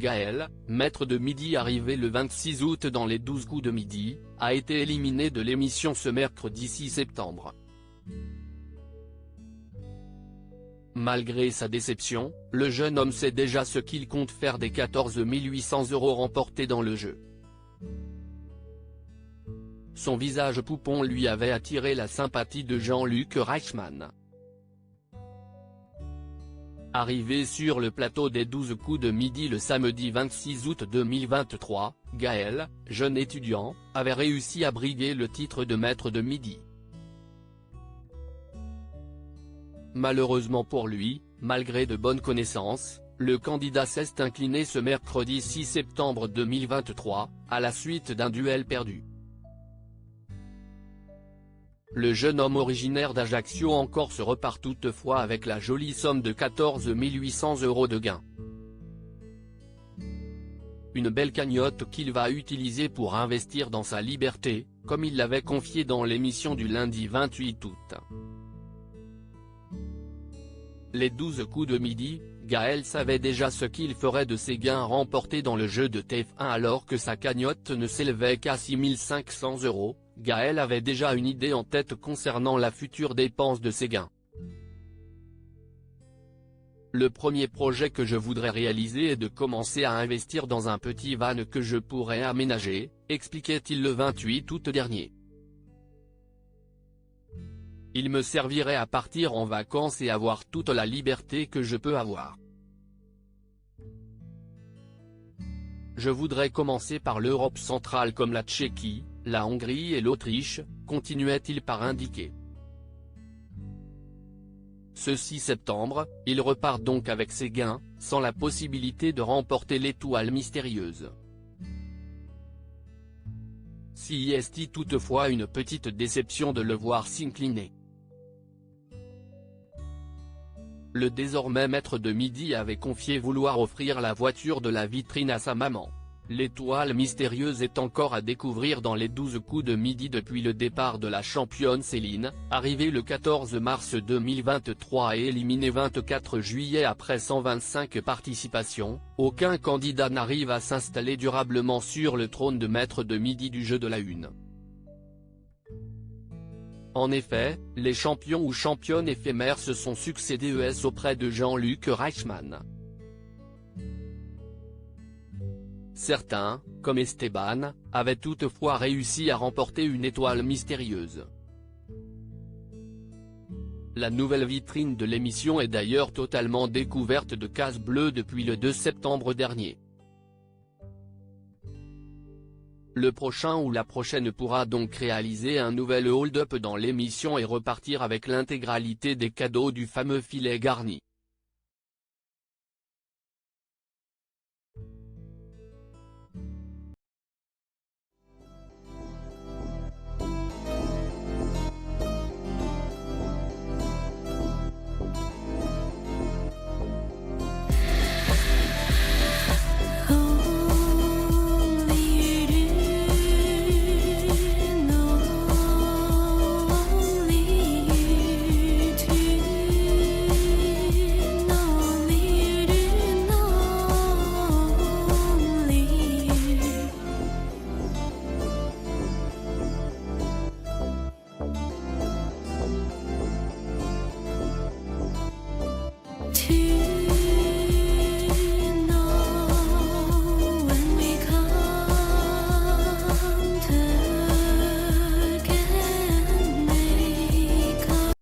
Gaël, maître de midi arrivé le 26 août dans les 12 coups de midi, a été éliminé de l'émission ce mercredi 6 septembre. Malgré sa déception, le jeune homme sait déjà ce qu'il compte faire des 14 800 € remportés dans le jeu. Son visage poupon lui avait attiré la sympathie de Jean-Luc Reichmann. Arrivé sur le plateau des 12 coups de midi le samedi 26 août 2023, Gaël, jeune étudiant, avait réussi à briguer le titre de maître de midi. Malheureusement pour lui, malgré de bonnes connaissances, le candidat s'est incliné ce mercredi 6 septembre 2023, à la suite d'un duel perdu. Le jeune homme originaire d'Ajaccio en Corse repart toutefois avec la jolie somme de 14 800 € de gain. Une belle cagnotte qu'il va utiliser pour investir dans sa liberté, comme il l'avait confié dans l'émission du lundi 28 août. Les 12 coups de midi, Gaël savait déjà ce qu'il ferait de ses gains remportés dans le jeu de TF1 alors que sa cagnotte ne s'élevait qu'à 6 500 €. Gaël avait déjà une idée en tête concernant la future dépense de ses gains. Le premier projet que je voudrais réaliser est de commencer à investir dans un petit van que je pourrais aménager, expliquait-il le 28 août dernier. Il me servirait à partir en vacances et avoir toute la liberté que je peux avoir. Je voudrais commencer par l'Europe centrale comme la Tchéquie, la Hongrie et l'Autriche, continuait-il par indiquer. Ce 6 septembre, il repart donc avec ses gains, sans la possibilité de remporter l'étoile mystérieuse. Si est toutefois une petite déception de le voir s'incliner. Le désormais maître de midi avait confié vouloir offrir la voiture de la vitrine à sa maman. L'étoile mystérieuse est encore à découvrir dans les 12 coups de midi depuis le départ de la championne Céline, arrivée le 14 mars 2023 et éliminée 24 juillet après 125 participations. Aucun candidat n'arrive à s'installer durablement sur le trône de maître de midi du jeu de la une. En effet, les champions ou championnes éphémères se sont succédé auprès de Jean-Luc Reichmann. Certains, comme Esteban, avaient toutefois réussi à remporter une étoile mystérieuse. La nouvelle vitrine de l'émission est d'ailleurs totalement découverte de cases bleues depuis le 2 septembre dernier. Le prochain ou la prochaine pourra donc réaliser un nouvel hold-up dans l'émission et repartir avec l'intégralité des cadeaux du fameux filet garni.